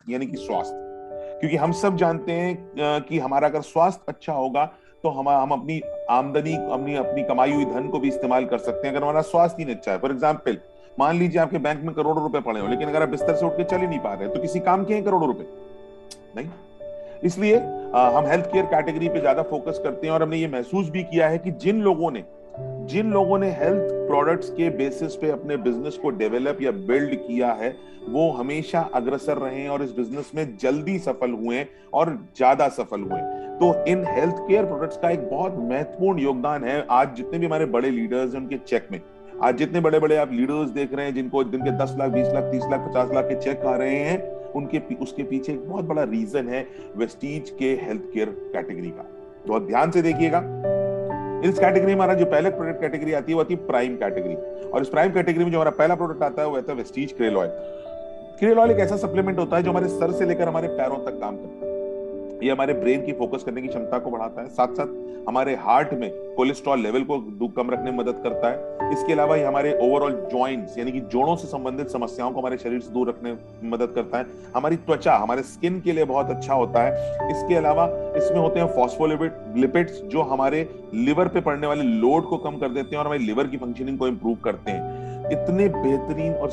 यानी कि स्वास्थ्य। क्योंकि हम सब जानते हैं कि हमारा अगर स्वास्थ्य अच्छा होगा तो हम अपनी आमदनी, अपनी अपनी कमाई हुई धन को भी इस्तेमाल कर सकते हैं। अगर हमारा स्वास्थ्य ही नहीं अच्छा है, फॉर एग्जाम्पल मान लीजिए आपके बैंक में करोड़ों रुपए पड़े हो, लेकिन अगर आप बिस्तर से उठ के चल ही नहीं पा रहे तो किसी काम के हैं करोड़ों रुपए? नहीं। इसलिए हम हेल्थ केयर कैटेगरी पे ज्यादा फोकस करते हैं, और हमने ये महसूस भी किया है कि जिन लोगों ने हेल्थ प्रोडक्ट्स के बेसिस पे अपने बिजनेस को डेवलप या बिल्ड किया है, वो हमेशा अग्रसर रहे हैं और इस बिजनेस में जल्दी सफल हुए और ज्यादा सफल हुए। तो इन हेल्थ केयर प्रोडक्ट्स का एक बहुत महत्वपूर्ण योगदान है। आज जितने भी हमारे बड़े लीडर्स हैं उनके चेक में, आज जितने बड़े बड़े आप लीडर्स देख रहे हैं जिनके 10 लाख, 20 लाख, 30 लाख, 50 लाख के चेक आ रहे हैं, उसके पीछे एक बहुत बड़ा रीजन है वेस्टीज के हेल्थ केयर कैटेगरी का। बहुत ध्यान से देखिएगा। इस कैटेगरी में हमारा जो पहले प्रोडक्ट कैटेगरी आती है वो आती है प्राइम कैटेगरी, और इस प्राइम कैटेगरी में जो हमारा पहला प्रोडक्ट आता है वो आता है Vestige curl oil. Curl oil एक ऐसा सप्लीमेंट होता है जो हमारे सर से लेकर हमारे पैरों तक काम करता है। ये हमारे ब्रेन की फोकस करने की क्षमता को बढ़ाता है, साथ साथ हमारे हार्ट में कोलेस्ट्रॉल लेवल को कम रखने में मदद करता है। इसके अलावा ये हमारे ओवरऑल जॉइंट्स यानी कि जोड़ों से संबंधित समस्याओं को हमारे शरीर से दूर रखने में मदद करता है। हमारी त्वचा, हमारे स्किन के लिए बहुत अच्छा होता है। इसके अलावा इसमें होते हैं फॉस्फोलिपिड्स जो हमारे लिवर पे पड़ने वाले लोड को कम कर देते हैं और हमारी लिवर की फंक्शनिंग को इंप्रूव करते हैं। इतने बेहतरीन और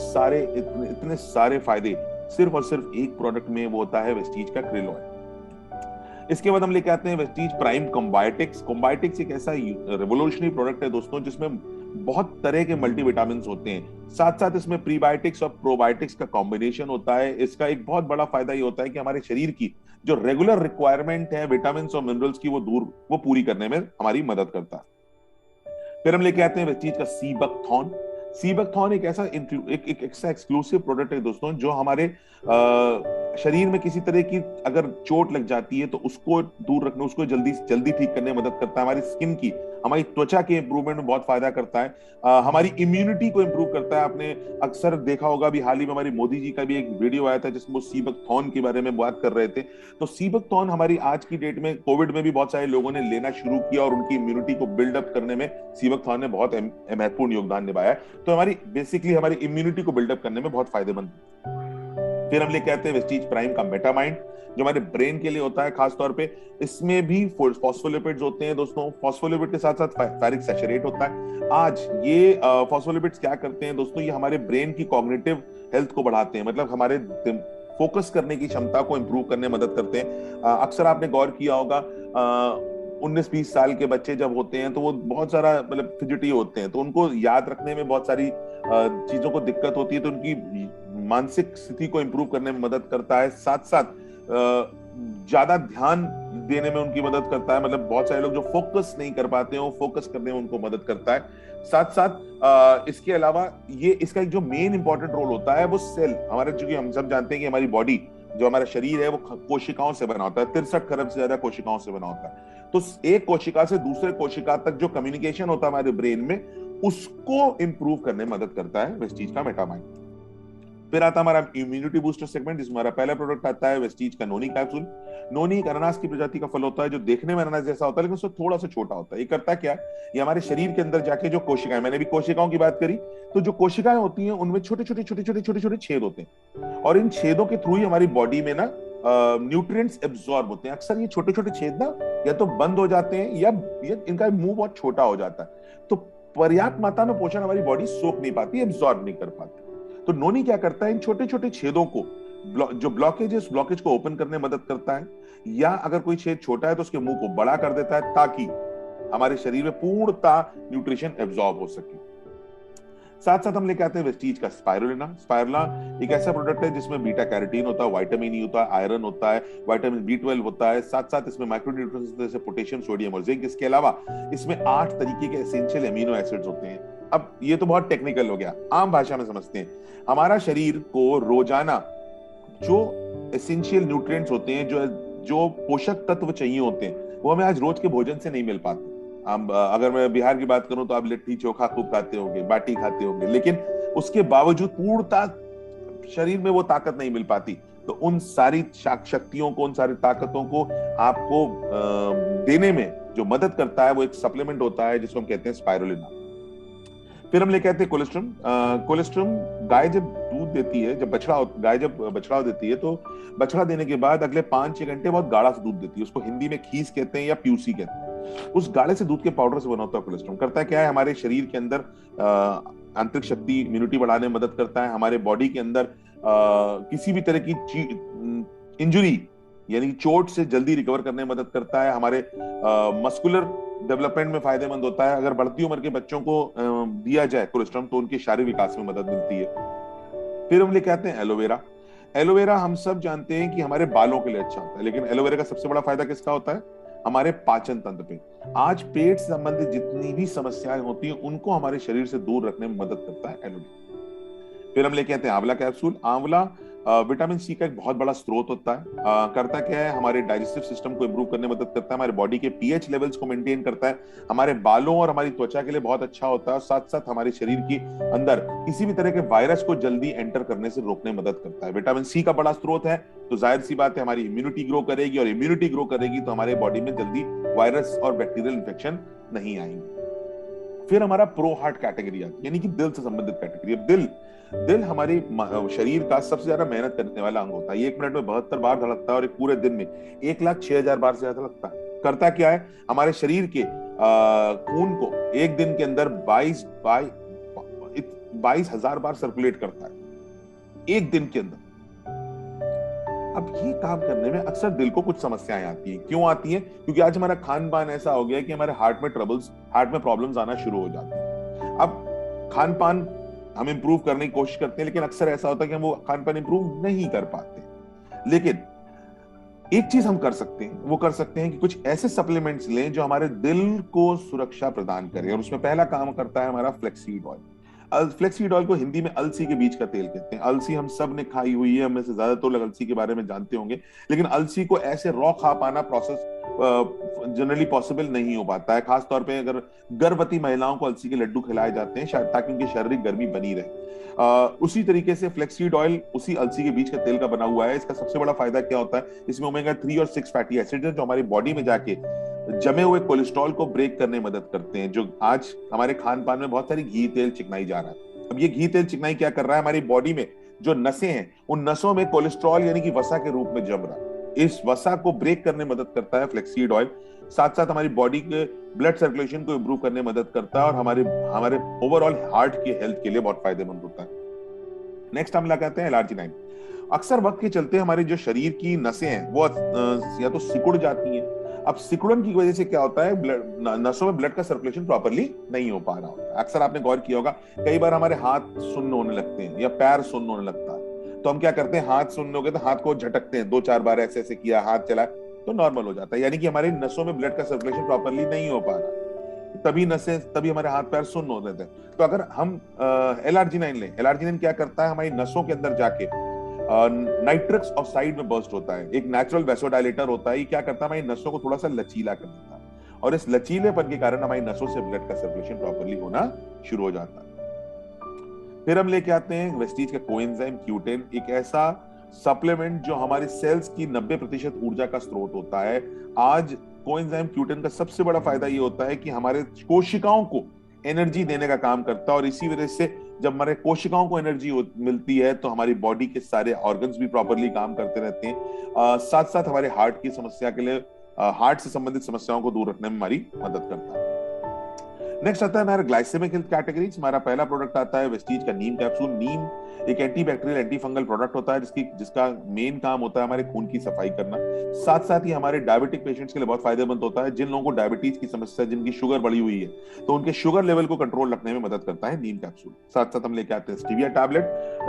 इतने सारे फायदे सिर्फ और सिर्फ एक प्रोडक्ट में, वो होता है वेस्टीज का क्रेल ऑयल। इसके बाद हम लेके आते हैं वेस्टीज प्राइम कॉम्बायोटिक्स। कॉम्बायोटिक्स एक ऐसा रेवोल्यूशनरी प्रोडक्ट है दोस्तों जिसमें बहुत तरह के मल्टीविटामिन होते हैं, साथ साथ इसमें प्रीबायोटिक्स और प्रोबायोटिक्स का कॉम्बिनेशन होता है। इसका एक बहुत बड़ा फायदा ये होता है कि हमारे शरीर की जो रेगुलर रिक्वायरमेंट है विटामिन और मिनरल्स की वो पूरी करने में हमारी मदद करता है। फिर हम लेके आते हैं वेस्टीज का सीबकथॉर्न। सीबकथॉर्न एक ऐसा एक्सक्लूसिव प्रोडक्ट है दोस्तों जो हमारे शरीर में किसी तरह की अगर चोट लग जाती है तो उसको दूर रखने, उसको जल्दी जल्दी ठीक करने में मदद करता है। हमारी स्किन की, हमारी त्वचा के इंप्रूवमेंट में बहुत फायदा करता है। हमारी इम्यूनिटी को इंप्रूव करता है। आपने अक्सर देखा होगा, अभी हाल ही में हमारी मोदी जी का भी एक वीडियो आया था जिसमें वो सीबकथॉर्न के बारे में बात कर रहे थे। तो सीबकथॉर्न हमारी आज की डेट में, कोविड में भी बहुत सारे लोगों ने लेना शुरू किया और उनकी इम्यूनिटी को बिल्डअप करने में सीबकथॉर्न ने बहुत महत्वपूर्ण योगदान निभाया है। तो हमारी बेसिकली हमारी इम्यूनिटी को बिल्डअप करने में बहुत फायदेमंद। फिर हम लेके आते हैं वेस्टीज प्राइम का मेटामाइंड जो हमारे ब्रेन के लिए होता है खास तौर पे। इसमें भी फॉस्फोलिपिड्स होते हैं दोस्तों। फॉस्फोलिपिड के साथ साथ फेरिक सैचुरेट होता है। आज ये फॉस्फोलिपिड्स क्या करते हैं दोस्तों, ये हमारे ब्रेन की कॉग्निटिव हेल्थ को बढ़ाते हैं, मतलब हमारे फोकस करने की क्षमता को इंप्रूव करने में मदद करते हैं। अक्सर आपने गौर किया होगा 19-20 साल के बच्चे जब होते हैं तो वो बहुत सारा मतलब फिजिटी होते हैं, तो उनको याद रखने में बहुत सारी चीजों को दिक्कत होती है, तो उनकी मानसिक स्थिति को इंप्रूव करने में मदद करता है। साथ साथ ज्यादा ध्यान देने में उनकी मदद करता है, मतलब बहुत सारे लोग जो फोकस नहीं कर पाते हैं वो फोकस करने में उनको मदद करता है। साथ साथ इसके अलावा ये इसका एक जो मेन इंपॉर्टेंट रोल होता है वो सेल, हमारे, चूंकि हम सब जानते हैं कि हमारी बॉडी, जो हमारा शरीर है वो कोशिकाओं से बना होता है, 63 खरब से ज्यादा कोशिकाओं से बना होता है। तो एक कोशिका से दूसरे कोशिका तक जो कम्युनिकेशन होता है हमारे ब्रेन में, उसको इंप्रूव करने में मदद करता है वेस्टीज का मेटामाइंड। फिर आता है हमारा इम्यूनिटी बूस्टर सेगमेंट जिसमें हमारा पहला प्रोडक्ट आता है वेस्टीज का नोनी कैप्सूल। नोनी एक अनानास की प्रजाति का फल होता है जो देखने में अनानास जैसा होता है लेकिन उससे थोड़ा सा छोटा होता है। ये करता क्या, ये हमारे शरीर के अंदर जाके जो कोशिकाएं, मैंने भी कोशिकाओं की बात करी, तो जो कोशिकाएं होती हैं उनमें छोटे छोटे छोटे छोटे छोटे छोटे छेद होते हैं और इन छेदों के थ्रू ही हमारी बॉडी में ना न्यूट्रिएंट्स एब्जॉर्ब होते हैं। अक्सर ये छोटे छोटे छेद ना या तो बंद हो जाते हैं या इनका मुंह बहुत छोटा हो जाता है, तो पर्याप्त मात्रा में पोषण हमारी बॉडी सोख नहीं पाती, एब्जॉर्ब नहीं कर पाती। तो नोनी क्या करता है, इन छोटे छोटे छेदों को, जो ब्लॉकेज है उस ब्लॉकेज को ओपन करने में मदद करता है, या अगर कोई छेद छोटा है तो उसके मुंह को बड़ा कर देता है ताकि हमारे शरीर में पूर्णतः न्यूट्रिशन एब्जॉर्ब हो सके। साथ साथ हम लेके आते हैं वेस्टीज का स्पाइरुलिना। स्पाइरुलिना एक ऐसा प्रोडक्ट है जिसमें बीटा कैरोटीन होता है, विटामिन ई होता है, आयरन होता है, विटामिन B12 होता है, साथ साथ इसमें माइक्रोन्यूट्रिएंट्स जैसे पोटेशियम, सोडियम और जिंक। इसके अलावा इसमें 8 तरीके के एसेंशियल एमिनो एसिड्स होते हैं। अब ये तो बहुत टेक्निकल हो गया, आम भाषा में समझते हैं। हमारा शरीर को रोजाना जो एसेंशियल न्यूट्रिएंट्स होते हैं, जो पोषक तत्व चाहिए होते हैं, वो हमें आज रोज के भोजन से नहीं मिल पाते। हम अगर मैं बिहार की बात करूं तो आप लिट्टी चोखा खूब खाते होंगे, बाटी खाते होंगे, लेकिन उसके बावजूद पूर्णतः शरीर में वो ताकत नहीं मिल पाती। तो उन सारी शक्तियों को, उन सारी ताकतों को आपको देने में जो मदद करता है वो एक सप्लीमेंट होता है जिसको हम कहते हैं स्पाइरुलिना। फिर हम लेके आते हैं कोलेस्ट्रम। कोलेस्ट्रम गाय जब दूध देती है, गाय जब बछड़ा देती है, तो बछड़ा देने के बाद अगले 5-6 घंटे बहुत गाढ़ा सा दूध देती है। उसको हिंदी में खीस कहते हैं या प्यूसी कहते हैं। उस गाढ़े से दूध के पाउडर से बना होता है कोलेस्ट्रम। करता है क्या है, हमारे शरीर के अंदर आंतरिक शक्ति, इम्यूनिटी बढ़ाने में मदद करता है। हमारे बॉडी के अंदर किसी भी तरह की इंजुरी यानी चोट से जल्दी रिकवर करने में मदद करता है। हमारे मस्कुलर डेवलपमेंट में फायदेमंद होता है। अगर बढ़ती उम्र के बच्चों को दिया जाए कोलेस्ट्रॉल तो उनके शारीरिक विकास में मदद मिलती है। फिर हम लेके आते हैं एलोवेरा। एलोवेरा हम सब जानते हैं कि हमारे बालों के लिए अच्छा होता है, लेकिन एलोवेरा का सबसे बड़ा फायदा किसका होता है? हमारे पाचन तंत्र पे। आज पेट से संबंधित जितनी भी समस्याएं होती हैं उनको हमारे शरीर से दूर रखने में मदद करता है एलोवेरा। फिर हम लेके आते हैं आंवला कैप्सूल। आंवला विटामिन सी का एक बहुत बड़ा स्रोत होता है। करता क्या है, हमारे डाइजेस्टिव सिस्टम को इंप्रूव करने में मदद करता है, हमारे बॉडी के पीएच लेवल्स को मेंटेन करता है, हमारे बालों और हमारी त्वचा के लिए बहुत अच्छा होता है, और साथ साथ हमारे शरीर के अंदर किसी भी तरह के वायरस को जल्दी एंटर करने से रोकने में मदद करता है। विटामिन सी का बड़ा स्रोत है तो जाहिर सी बात है हमारी इम्यूनिटी ग्रो करेगी, और इम्यूनिटी ग्रो करेगी तो हमारे बॉडी में जल्दी वायरस और बैक्टीरियल इन्फेक्शन नहीं आएंगे। फिर हमारा प्रो हार्ट कैटेगरी आती है, यानी कि दिल से संबंधित कैटेगरी। अब दिल हमारी शरीर का सबसे ज्यादा मेहनत करने वाला अंग होता है। ये 1 मिनट में 72 बार धड़कता है और एक पूरे दिन में 1,06,000 बार से ज्यादा धड़कता है। करता क्या है, हमारे शरीर के खून को एक दिन के अंदर 22,000 बार सर्कुलेट करता है एक दिन के अंदर। अब ये काम करने में अक्सर दिल को कुछ समस्याएं आती हैं। क्यों आती हैं? क्योंकि आज हमारा खान पान ऐसा हो गया है कि हमारे हार्ट में प्रॉब्लम्स आना शुरू हो जाती हैं। अब खान पान हम इंप्रूव करने की कोशिश करते हैं, लेकिन अक्सर ऐसा होता है कि हम वो खान पान इंप्रूव नहीं कर पाते। लेकिन एक चीज हम कर सकते हैं, वो कर सकते हैं कि कुछ ऐसे सप्लीमेंट्स लें जो हमारे दिल को सुरक्षा प्रदान करें, और उसमें पहला काम करता है हमारा फ्लेक्सीड ऑयल। फ्लेक्सीड ऑयल को हिंदी में अलसी के बीज का तेल कहते हैं। अलसी हम सब ने खाई हुई है, हमें से ज्यादातर लोग अलसी के बारे में जानते होंगे, लेकिन अलसी को ऐसे रॉ खा पाना प्रोसेस जनरली पॉसिबल नहीं हो पाता है। खासतौर पे अगर गर्भवती महिलाओं को अलसी के लड्डू खिलाए जाते हैं ताकि उनकी शारीरिक गर्मी बनी रहे। उसी तरीके से फ्लेक्सीड ऑयल उसी अलसी के बीज के तेल का बना हुआ है। इसका सबसे बड़ा फायदा क्या होता है, इसमें ओमेगा 3 और 6 फैटी एसिड है जो हमारी बॉडी में जाके जमे हुए कोलेस्ट्रॉल को ब्रेक करने में मदद करते हैं, जो आज हमारे खान पान में बहुत सारी घी तेल चिकनाई जा रहा है। अब ये घी तेल चिकनाई क्या कर रहा है, हमारी बॉडी में जो नसें हैं उन नसों में कोलेस्ट्रॉल यानी कि वसा के रूप में जम रहा है। इस वसा को ब्रेक करने में मदद करता है फ्लेक्सीड ऑयल। साथ साथ हमारी बॉडी के ब्लड सर्कुलेशन को इंप्रूव करने में मदद करता है, और हमारे ओवरऑल हार्ट की हेल्थ के लिए बहुत फायदेमंद होता है। नेक्स्ट हम लगाते हैं एलआरजी-9। अक्सर वक्त के चलते हमारे जो शरीर की नसें हैं वो या तो सिकुड़ जाती हैं। अब सिकुड़न की वजह से क्या होता है, नसों में ब्लड का सर्कुलेशन प्रॉपरली नहीं हो पा रहा होता है। अक्सर आपने गौर किया होगा, कई बार हमारे हाथ सुन्न होने लगते हैं या पैर सुन्न होने लगता है, तो हम क्या करते हैं, हाथ सुन्न हो गए तो हाथ को झटकते हैं, 2-4 बार ऐसे ऐसे किया, हाथ चला तो नॉर्मल हो जाता है। यानी कि हमारे नसों में ब्लड का सर्कुलेशन प्रॉपरली नहीं हो पा रहा, तभी हमारे हाथ पैर सुन्न हो रहे थे। तो अगर हम एलआरजी-9 लें, एलआरजी-9 क्या करता है, हमारी नसों के अंदर जाके नाइट्रिक्स ऑक्साइड में बर्स्ट होता है। एक नेचुरल वेसोडाइलेटर होता है। ये क्या करता है, हमारी नसों को थोड़ा सा लचीला कर देता है, और इस लचीलेपन के कारण हमारी नसों से ब्लड का सर्कुलेशन प्रॉपरली होना शुरू हो जाता है। फिर हम लेके आते हैं वेस्टीज का कोएंजाइम Q10, एक ऐसा सप्लीमेंट जो हमारे सेल्स की 90% ऊर्जा का स्रोत होता है। आज कोएंजाइम Q10 का सबसे बड़ा फायदा ये होता है कि हमारे कोशिकाओं को एनर्जी देने का काम करता है, और इसी वजह से जब हमारे कोशिकाओं को एनर्जी मिलती है तो हमारी बॉडी के सारे ऑर्गन्स भी प्रॉपरली काम करते रहते हैं। साथ साथ हमारे हार्ट की समस्या के लिए, हार्ट से संबंधित समस्याओं को दूर रखने में हमारी मदद करता है। नेक्स्ट आता है हमारा ग्लाइसेमिक हेल्थ कैटेगरी। हमारा पहला प्रोडक्ट आता है वेस्टीज का नीम कैप्सूल। नीम एक anti bacterial anti fungal product होता है जिसका मेन काम होता है हमारे खून की सफाई करना। साथ साथ ही हमारे डायबिटिक पेशेंट्स के लिए बहुत फायदेमंद होता है। जिन लोगों को डायबिटीज की समस्या, जिनकी शुगर बढ़ी हुई है, तो उनके शुगर लेवल को कंट्रोल रखने में मदद करता है नीम कैप्सूल। साथ साथ हम लेके आते हैं स्टीविया टैबलेट।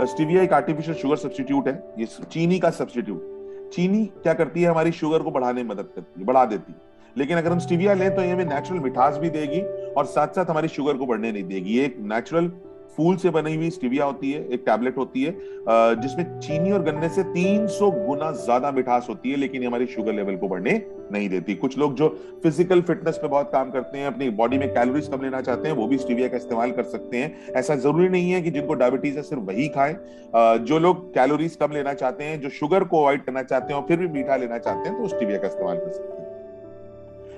स्टीविया एक आर्टिफिशियल शुगर सब्स्टिट्यूट है, ये चीनी का सब्स्टिट्यूट। चीनी क्या करती है, हमारी शुगर को बढ़ाने में मदद करती है, बढ़ा देती है। लेकिन अगर हम स्टीविया लें तो ये हमें नेचुरल मिठास भी देगी और साथ साथ हमारी शुगर को बढ़ने नहीं देगी। ये एक नेचुरल फूल से बनी हुई स्टीविया होती है, एक टैबलेट होती है जिसमें चीनी और गन्ने से 300 गुना ज्यादा मिठास होती है, लेकिन ये हमारी शुगर लेवल को बढ़ने नहीं देती। कुछ लोग जो फिजिकल फिटनेस पे बहुत काम करते हैं, अपनी बॉडी में कैलोरीज कम लेना चाहते हैं, वो भी स्टीविया का इस्तेमाल कर सकते हैं। ऐसा जरूरी नहीं है कि जिनको डायबिटीज है सिर्फ वही खाएं। जो लोग कैलोरीज कम लेना चाहते हैं, जो शुगर को अवॉइड करना चाहते हैं और फिर भी मीठा लेना चाहते हैं, तो स्टीविया का इस्तेमाल कर सकते हैं।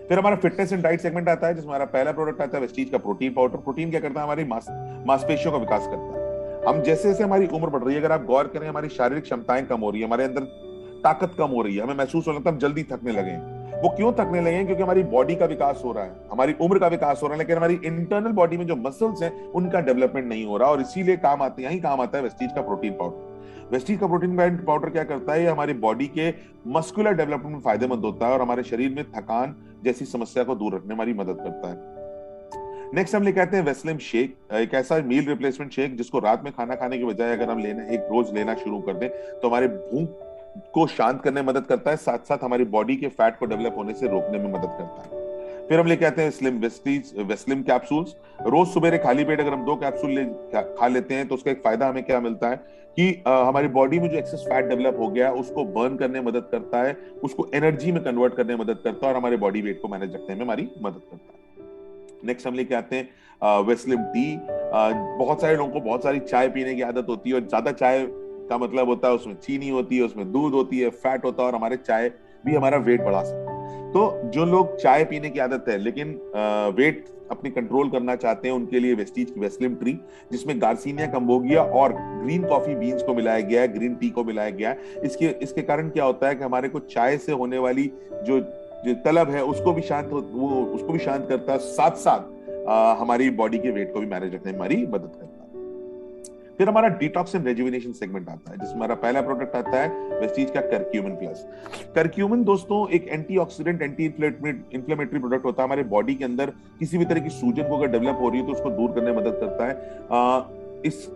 फिर हमारा फिटनेस एंड डाइट सेगमेंट आता है, जिसमें हमारा पहला प्रोडक्ट आता है वेस्टीज का प्रोटीन पाउडर। प्रोटीन क्या करता है, हमारी मांसपेशियों का विकास करता है। हम जैसे जैसे हमारी उम्र बढ़ रही है, अगर आप गौर करें, हमारी शारीरिक क्षमताएं कम हो रही है, हमारे अंदर ताकत कम हो रही है, हमें महसूस हो लगता है हम जल्दी थकने लगे हैं। वो क्यों थकने लगे हैं? क्योंकि हमारी बॉडी का विकास हो रहा है, हमारी उम्र का विकास हो रहा है, लेकिन हमारी इंटरनल बॉडी में जो मसल्स हैं उनका डेवलपमेंट नहीं हो रहा। और इसीलिए काम आते यही काम आता है वेस्टीज का प्रोटीन पाउडर। वेस्टीज का प्रोटीन पाउडर क्या करता है, ये हमारी बॉडी के मस्कुलर डेवलपमेंट में फायदेमंद होता है और हमारे शरीर में थकान जैसी समस्या को दूर रखने में हमारी मदद करता है। नेक्स्ट हम लेके आते हैं वेस्लिम शेक, एक ऐसा मील रिप्लेसमेंट शेक जिसको रात में खाना खाने के बजाय अगर हम लेना एक रोज लेना शुरू कर दें तो हमारे भूख को शांत करने में मदद करता है, साथ साथ हमारी बॉडी के फैट को डेवलप होने से रोकने में मदद करता है। फिर हम लेके आते हैं वेस्लिम कैप्सूल्स। रोज सुबह खाली पेट अगर हम 2 कैप्सूल खा लेते हैं तो उसका एक फायदा हमें क्या मिलता है कि हमारी बॉडी में जो एक्सेस फैट डेवलप हो गया है उसको बर्न करने में मदद करता है, उसको एनर्जी में कन्वर्ट करने में मदद करता है और हमारे बॉडी वेट को मैनेज रखने में हमारी मदद करता है। नेक्स्ट हम लेके आते हैं वेस्लिम टी। बहुत सारे लोगों को बहुत सारी चाय पीने की आदत होती है और ज्यादा चाय का मतलब होता है उसमें चीनी होती है, उसमें दूध होती है, फैट होता है और हमारे चाय भी हमारा वेट बढ़ा सकता है। तो जो लोग चाय पीने की आदत है लेकिन वेट अपनी कंट्रोल करना चाहते हैं, उनके लिए वेस्टीज की वेस्लिम ट्री, जिसमें गार्सिनिया कंबोगिया और ग्रीन कॉफी बीन्स को मिलाया गया है, ग्रीन टी को मिलाया गया है। इसके कारण क्या होता है कि हमारे को चाय से होने वाली जो तलब है उसको भी शांत करता है, साथ साथ हमारी बॉडी के वेट को भी मैनेज रखने में हमारी मदद करता है। फिर हमारा डिटॉक्स एंड रेजुविनेशन सेगमेंट आता है, जिसमें हमारा पहला प्रोडक्ट आता है वेस्टीज का करक्यूमिन प्लस। करक्यूमिन दोस्तों एक एंटीऑक्सीडेंट, एंटी इंफ्लेमेटरी प्रोडक्ट होता है। हमारे बॉडी के अंदर किसी भी तरह की सूजन को अगर डेवलप हो रही है तो उसको दूर करने में मदद करता है, इस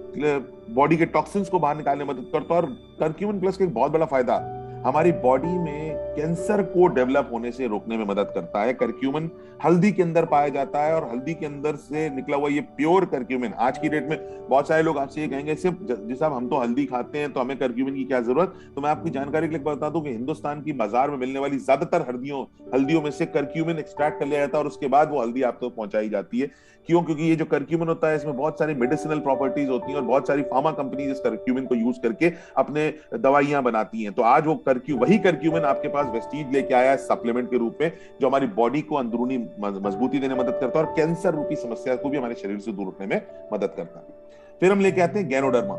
बॉडी के टॉक्सिन्स को बाहर निकालने में मदद करता है। और करक्यूमिन प्लस का एक बहुत बड़ा फायदा हमारी बॉडी में कैंसर को डेवलप होने से रोकने में मदद करता है। करक्यूमिन हल्दी के अंदर पाया जाता है और हल्दी के अंदर से निकला हुआ ये प्योर करक्यूमिन, आज की डेट में बहुत सारे लोग आपसे ये कहेंगे सिर्फ जी साहब हम तो हल्दी खाते हैं तो हमें करक्यूमिन की क्या जरूरत। तो मैं आपकी जानकारी के लिए बता दूं कि हिंदुस्तान की बाजार में मिलने वाली ज्यादातर हल्दियों में से करक्यूमिन एक्सट्रैक्ट कर लिया जाता है और उसके बाद वो हल्दी आप तक पहुंचाई जाती है। क्यों? क्योंकि ये जो करक्यूमिन होता है इसमें बहुत सारी मेडिसिनल प्रॉपर्टीज होती हैं और बहुत सारी फार्मा कंपनीज इस करक्यूमिन को यूज करके अपने दवाइयां बनाती हैं। तो आज वो वही करक्यूमिन आपके पास वेस्टीज लेके आया है सप्लीमेंट के रूप में, जो हमारी बॉडी को अंदरूनी मजबूती देने में मदद करता है और कैंसर रूपी समस्या को भी हमारे शरीर से दूर रखने में मदद करता है। फिर हम लेके आते हैं गैनोडर्मा।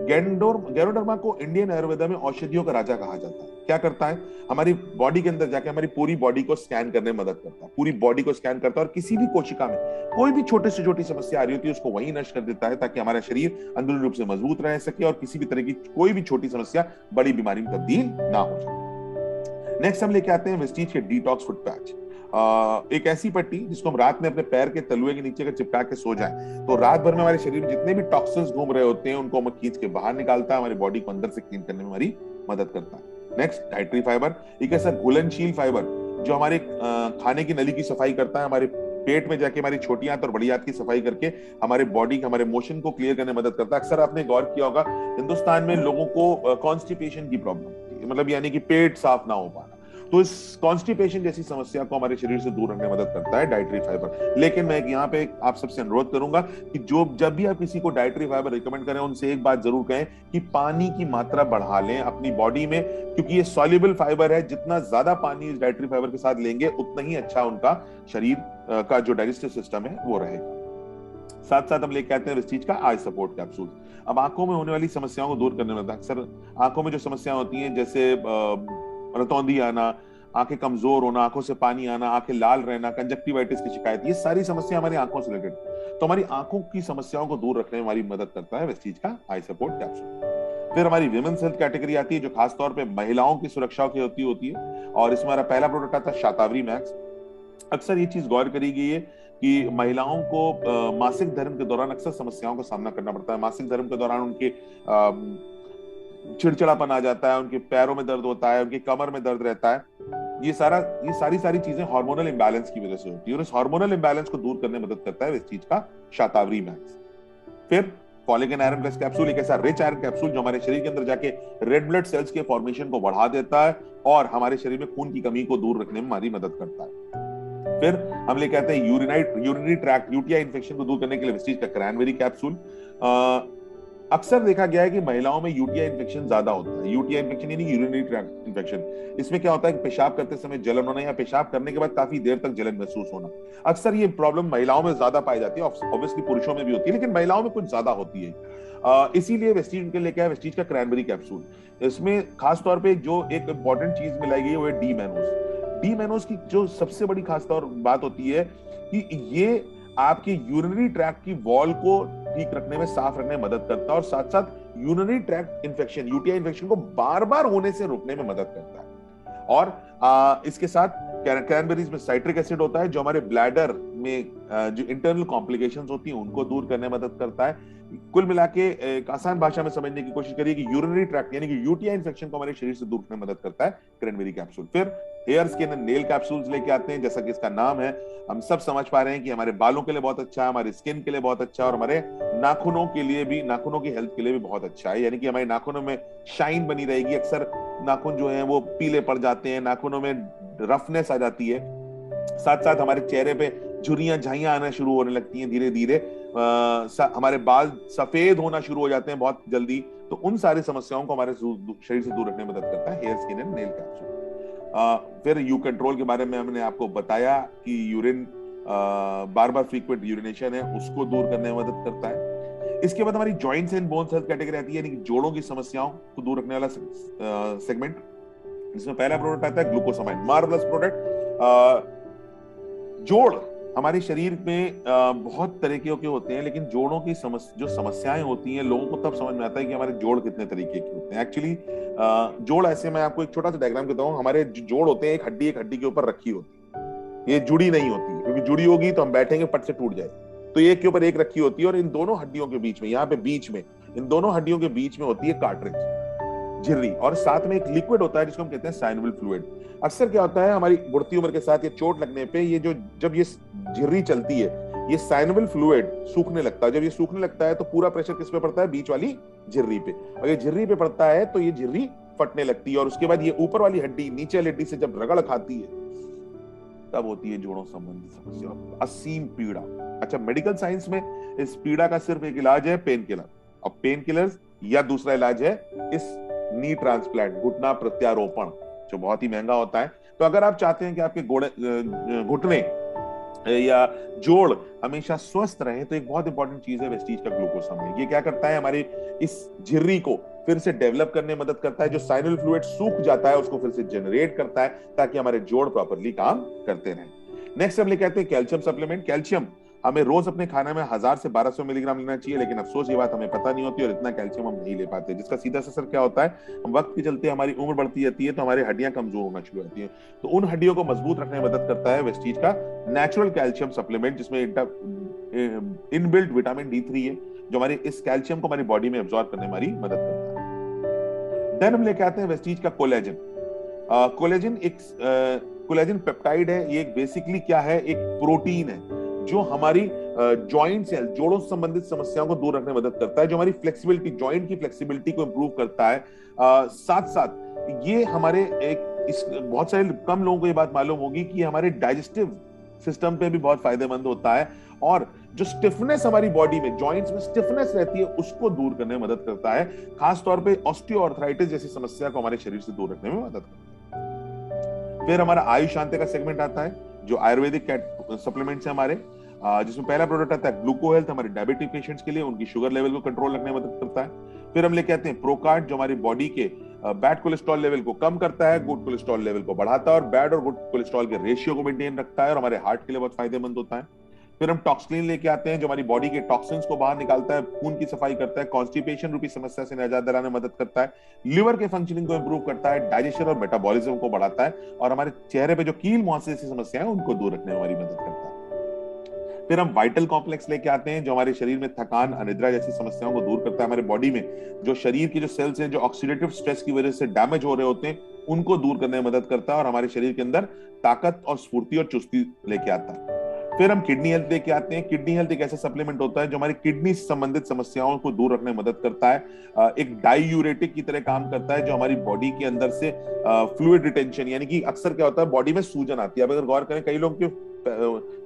गैनोडर्मा को इंडियन आयुर्वेदा में औषधियों का राजा कहा जाता है। क्या करता है, हमारी बॉडी के अंदर जाके हमारी पूरी बॉडी को स्कैन करने में मदद करता है, पूरी बॉडी को स्कैन करता है और किसी भी कोशिका में कोई भी छोटे से छोटी समस्या आ रही होती है उसको वही नष्ट कर देता है, ताकि हमारा शरीर अंदरूनी रूप से मजबूत रह सके और किसी भी तरह की कोई भी छोटी समस्या बड़ी बीमारी में तब्दील ना हो जाए। नेक्स्ट हम लेके आते हैं वेस्टीज के डिटॉक्स फुट पैच। एक ऐसी पट्टी जिसको हम रात में अपने पैर के तलुए के नीचे का चिपका के सो जाएं तो रात भर में हमारे शरीर में जितने भी टॉक्सिन्स घूम रहे होते हैं उनको हम खींच के बाहर निकालता है, हमारी बॉडी को अंदर से क्लीन करने में हमारी मदद करता है। नेक्स्ट डाइटरी फाइबर, एक ऐसा घुलनशील फाइबर जो हमारे खाने की नली की सफाई करता है, हमारे पेट में जाके हमारी छोटी आंत और बड़ी आंत की सफाई करके हमारे बॉडी हमारे मोशन को क्लियर करने में मदद करता है। अक्सर आपने गौर किया होगा हिंदुस्तान में लोगों को कॉन्स्टिपेशन की प्रॉब्लम, मतलब यानी कि पेट साफ ना हो पाना, तो इस कॉन्स्टिपेशन जैसी समस्या को हमारे शरीर से दूर रखने में मदद करता है डाइटरी फाइबर। लेकिन मैं यहाँ पे आप सबसे अनुरोध करूंगा कि जब भी आप किसी को डाइटरी फाइबर रिकमेंड करें उनसे एक बात जरूर कहें कि पानी की मात्रा बढ़ा लें अपनी बॉडी में, क्योंकि ये सॉल्युबल फाइबर है, जितना ज्यादा पानी इस डाइटरी फाइबर के साथ लेंगे उतना ही अच्छा उनका शरीर का जो डाइजेस्टिव सिस्टम है वो रहेगा। साथ साथ हम लेके आते हैं वेस्टीज का आई सपोर्ट कैप्सूल। अब आंखों में होने वाली समस्याओं को दूर करने में, अक्सर आंखों में जो समस्याएं होती हैं जैसे रतौंधी आना, आंखें कमजोर होना, आंखों से पानी आना, आंखें लाल रहना, कंजक्टिवाइटिस की शिकायत, ये सारी समस्या हमारी आंखों से रिलेटेड, तो हमारी आंखों की समस्याओं को दूर रखने में हमारी मदद करता है वेस्टीज का आई सपोर्ट कैप्सूल। फिर हमारी विमेंस हेल्थ कैटेगरी आती है जो खासतौर पे महिलाओं की सुरक्षा की होती है और इसमें हमारा पहला प्रोडक्ट आता है शतावरी मैक्स। अक्सर ये चीज गौर करी गई है कि महिलाओं को मासिक धर्म के दौरान अक्सर समस्याओं का सामना करना पड़ता है। मासिक धर्म के दौरान उनके चिड़चिड़ापन आ जाता है, उनके पैरों में दर्द होता है, उनकी कमर में दर्द रहता है। ये सारी चीजें हार्मोनल इंबैलेंस की वजह से होती है और इस हार्मोनल इंबैलेंस को दूर करने में मदद करता है वेस्टीज का शतावरी मैक्स। फिर कोलेजन आयरन प्लस कैप्सूल एक ऐसा रिच आयरन कैप्सूल जो हमारे शरीर के अंदर जाके रेड ब्लड सेल्स के फॉर्मेशन को बढ़ा देता है और हमारे शरीर में खून की कमी को दूर रखने में हमारी मदद करता है। फिर हम लेके आते हैं यूरिनरी ट्रैक्ट यूटीआई इन्फेक्शन को दूर करने के लिए वेस्टीज का क्रैनबेरी कैप्सूल। अक्सर देखा गया है कि महिलाओं में यूटीआई इन्फेक्शन ज्यादा होता है। यूटीआई इन्फेक्शन यानी यूरिनरी ट्रैक्ट इन्फेक्शन। इसमें क्या होता है कि पेशाब करते समय जलन होना या पेशाब करने के बाद काफी देर तक जलन महसूस होना। अक्सर ये प्रॉब्लम महिलाओं में ज्यादा पाई जाती है, ऑब्वियसली पुरुषों में भी होती है, लेकिन महिलाओं में कुछ ज्यादा होती है। इसीलिए वेस्टीज के लेके आया वेस्टीज का क्रैनबेरी कैप्सूल। इसमें खासतौर पर जो एक इंपॉर्टेंट चीज मिलाई गई है वो है डी मैनोज। डी मैनोज की जो सबसे बड़ी खासतौर बात होती है कि ये आपके यूरिनरी ट्रैक्ट की वॉल को ठीक रखने में, साफ रखने में मदद करता है और साथ साथ urinary tract infection UTI infection को बार बार होने से रोकने में मदद करता है। और इसके साथ क्रैनबेरीज में साइट्रिक एसिड होता है जो हमारे ब्लैडर में जो इंटरनल कॉम्प्लिकेशंस होती हैं उनको दूर करने में मदद करता है। कुल मिला के एक आसान भाषा में समझने की कोशिश करिए कि यूरिनरी ट्रैक्ट यानी कि यूटीआई इन्फेक्शन को हमारे शरीर से दूर करने में मदद करता है क्रैनबेरी कैप्सूल। फिर hair skin and nail capsules लेके आते हैं। जैसा कि इसका नाम है, हम सब समझ पा रहे हैं कि हमारे बालों के लिए बहुत अच्छा है, हमारे स्किन के लिए बहुत अच्छा है और हमारे नाखूनों के लिए भी, नाखूनों की हेल्थ के लिए भी बहुत अच्छा है। यानी कि हमारे नाखूनों में शाइन बनी रहेगी। अक्सर नाखून जो है वो पीले पड़ जाते हैं, नाखूनों में रफनेस आ जाती है, साथ साथ हमारे चेहरे पे झुर्रियां झाइयां आना शुरू होने लगती हैं धीरे धीरे, हमारे बाल सफेद होना शुरू हो जाते हैं बहुत जल्दी। तो उन सारी समस्याओं को हमारे शरीर से दूर रखने में मदद करता है hair skin and nail capsule. फिर यू कंट्रोल के बारे में हमने आपको बताया कि यूरिन बार बार फ्रीक्वेंट यूरिनेशन है उसको दूर करने में मदद करता है। इसके बाद हमारी joints and bones health category आती है, यानी कि जोड़ों की समस्याओं को दूर रखने वाला सेगमेंट, जिसमें पहला प्रोडक्ट आता है ग्लूकोसामाइन, मार्वलस प्रोडक्ट। जोड़ हमारे शरीर में बहुत तरीके के होते हैं, लेकिन जोड़ों की जो समस्याएं होती हैं लोगों को तब समझ में आता है कि हमारे जोड़ कितने तरीके के होते हैं। एक्चुअली जोड़ ऐसे, मैं आपको एक छोटा सा डायग्राम कहता हूँ। हमारे जोड़ होते हैं, एक हड्डी के ऊपर रखी होती है, ये जुड़ी नहीं होती, क्योंकि जुड़ी होगी तो हम बैठेंगे पट से टूट जाए। तो एक के ऊपर एक रखी होती है और इन दोनों हड्डियों के बीच में, यहाँ पे बीच में, इन दोनों हड्डियों के बीच में होती है कार्ट्रिज, झिर्री, और साथ में एक लिक्विड होता है जिसको हम कहते हैं साइनोवियल फ्लूइड। अक्सर क्या होता है हमारी बढ़ती उम्र के साथ, ये चोट लगने पे, ये जो जब ये झिर्री चलती है, ये साइनोवियल फ्लूइड सूखने लगता है। जब ये सूखने लगता है तो पूरा प्रेशर किस पे पड़ता है? बीच वाली झिर्री पे। और ये झिर्री पे पड़ता है तो ये झिर्री फटने लगती है और उसके बाद ये ऊपर वाली हड्डी नीचे वाली हड्डी से जब रगड़ खाती है तब होती है जोड़ों संबंधी समस्या, असीम पीड़ा। अच्छा, मेडिकल साइंस में इस पीड़ा का सिर्फ एक इलाज है, पेन किलर। अब पेन किलर्स या दूसरा इलाज है इस नी ट्रांसप्लांट, घुटना प्रत्यारोपण, जो बहुत ही महंगा होता है। तो अगर आप चाहते हैं कि आपके घुटने या जोड़ हमेशा स्वस्थ रहे तो एक बहुत इंपॉर्टेंट चीज है वेस्टीज का ग्लूकोसामाइन। ये क्या करता है? हमारी इस झिर्री को फिर से डेवलप करने में मदद करता है। जो साइनल फ्लूइड सूख जाता है उसको फिर से जनरेट करता है ताकि हमारे जोड़ प्रॉपर्ली काम करते रहें। नेक्स्ट हम लेके आते हैं कैल्शियम सप्लीमेंट। कैल्शियम हमें रोज अपने खाने में 1000 से 1200 मिलीग्राम लेना चाहिए, लेकिन अफसोस ये बात हमें पता नहीं होती और इतना कैल्शियम हम नहीं ले पाते, जिसका सीधा असर क्या होता है? हम वक्त के चलते हमारी उम्र बढ़ती जाती है तो हमारी हड्डियां कमजोर होना शुरू होती हैं। तो उन हड्डियों को मजबूत रखने में मदद करता है वेस्टीज का नेचुरल कैल्शियम सप्लीमेंट, जिसमें इनबिल्ट विटामिन D3 है जो हमारे इस कैल्शियम को हमारी बॉडी में एब्जॉर्ब करने में हमारी मदद करता है। देन हम लेके आते हैं वेस्टीज का कोलेजन। कोलेजन पेप्टाइड है। ये बेसिकली क्या है? एक प्रोटीन है जो हमारी जॉइंट सेल, जोड़ों से संबंधित समस्याओं को दूर रखने में मदद करता है, जो हमारी फ्लेक्सिबिलिटी, जॉइंट की फ्लेक्सिबिलिटी को इंप्रूव करता है। साथ साथ ये हमारे बहुत सारे कम लोगों को ये बात मालूम होगी कि हमारे डाइजेस्टिव सिस्टम पे भी बहुत फायदेमंद होता है और जो स्टिफनेस हमारी बॉडी में, जॉइंट्स में स्टिफनेस रहती है, उसको दूर करने में मदद करता है। खासतौर पे ऑस्टियोआर्थराइटिस जैसी समस्या को हमारे शरीर से दूर रखने में मदद करता है। फिर हमारा आयुष शांति का सेगमेंट आता है जो आयुर्वेदिक सप्लीमेंट्स है हमारे, जिसमें पहला प्रोडक्ट आता है ग्लूको हेल्थ, हमारे डायबिटिक पेशेंट्स के लिए, उनकी शुगर लेवल को कंट्रोल रखने में मदद करता है। फिर हम लेके आते हैं प्रोकार्ड जो हमारी बॉडी के बैड कोलेस्ट्रॉल लेवल को कम करता है, गुड कोलेस्ट्रॉल लेवल को बढ़ाता है और बैड और गुड कोलेस्ट्रॉल के रेशियो को मेंटेन रखता है और हमारे हार्ट के लिए बहुत फायदेमंद होता है। फिर हम टॉक्सिन लेके आते हैं जो हमारी बॉडी के टॉक्सिन्स को बाहर निकालता है, खून की सफाई करता है, कॉन्स्टिपेशन रूपी समस्या से निजात दिलाने में मदद करता है, लिवर के फंक्शनिंग को इंप्रूव करता है, डाइजेशन और मेटाबॉलिज्म को बढ़ाता है और हमारे चेहरे पे जो कील मुहासे जैसी समस्याएं हैं उनको दूर रखने में हमारी मदद करता है। फिर हम वाइटल कॉम्प्लेक्स लेके आते हैं जो हमारे शरीर में थकान, अनिद्रा जैसी समस्याओं को दूर करता है। हमारे बॉडी में जो शरीर के जो सेल्स हैं जो ऑक्सीडेटिव स्ट्रेस की वजह से डैमेज हो रहे होते हैं उनको दूर करने में मदद करता है और हमारे शरीर के अंदर ताकत और स्फूर्ति और चुस्ती लेके आता है। फिर हम किडनी हेल्थ लेके आते हैं। किडनी हेल्थ एक ऐसा सप्लीमेंट होता है जो हमारी किडनी से संबंधित समस्याओं को दूर रखने में मदद करता है। एक डाईयूरेटिक की तरह काम करता है जो हमारी बॉडी के अंदर से फ्लूइड रिटेंशन, यानी कि अक्सर क्या होता है बॉडी में सूजन आती है। अब अगर गौर करें कई लोग के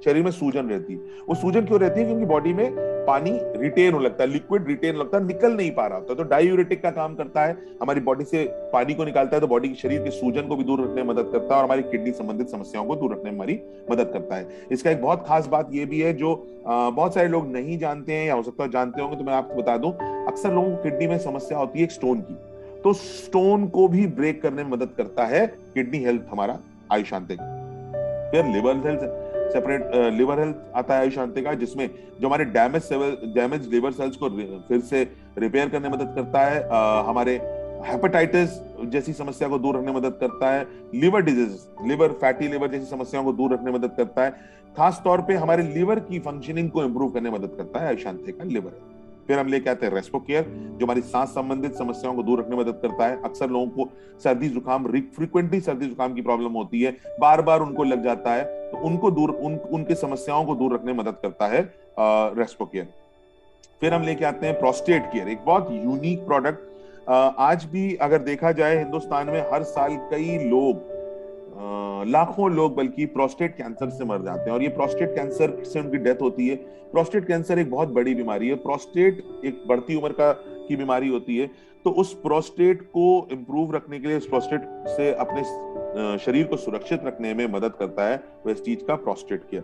शरीर में सूजन रहती है, वो सूजन क्यों रहती है? क्योंकि बॉडी में पानी रिटेन हो लगता है, लिक्विड रिटेन लगता है, निकल नहीं पा रहा होता। तो डायूरेटिक का काम करता है, हमारी बॉडी से पानी को निकालता है, तो बॉडी के शरीर के सूजन को भी दूर रखने में मदद करता है और हमारी किडनी संबंधित समस्याओं को दूर रखने में हमारी मदद करता है। इसका एक बहुत खास बात यह भी है जो बहुत सारे लोग नहीं जानते हैं, या हो सकता है जानते होंगे, तो मैं आपको बता दूं, अक्सर लोगों को किडनी में समस्या होती है एक स्टोन की, तो स्टोन को भी ब्रेक करने में मदद करता है किडनी हेल्थ हमारा आयुशांति का। फिर liver health, separate liver health आता है आयुशांति का, जिसमें जो हमारे डैमेज लिवर सेल्स को फिर से रिपेयर करने में मदद करता है। हमारे हेपेटाइटिस जैसी समस्या को दूर रखने में मदद करता है। Liver disease, liver fatty liver जैसी समस्याओं को दूर रखने में मदद करता है। खास तौर पे हमारे लिवर की फंक्शनिंग को इंप्रूव करने में मदद करता है आयुशांति का लिवर। फिर हम लेके आते हैं रेस्पो केयर, जो हमारी सांस संबंधित समस्याओं को दूर रखने में मदद करता है। अक्सर लोगों को सर्दी जुकाम, फ्रीक्वेंटली सर्दी जुकाम की प्रॉब्लम होती है, बार बार उनको लग जाता है, तो उनको उनके समस्याओं को दूर रखने में मदद करता है रेस्पो केयर। फिर हम लेके आते हैं प्रोस्टेट केयर, एक बहुत यूनिक प्रोडक्ट। आज भी अगर देखा जाए हिंदुस्तान में हर साल कई लोग, लाखों लोग बल्कि प्रोस्टेट कैंसर से मर जाते हैं, और ये प्रोस्टेट कैंसर से उनकी डेथ होती है। प्रोस्टेट कैंसर एक बहुत बड़ी बीमारी है। प्रोस्टेट एक बढ़ती उम्र की बीमारी होती है, तो उस प्रोस्टेट को इंप्रूव रखने के लिए, उस प्रोस्टेट से अपने शरीर को सुरक्षित रखने में मदद करता है वेस्टीज का प्रोस्टेट केयर।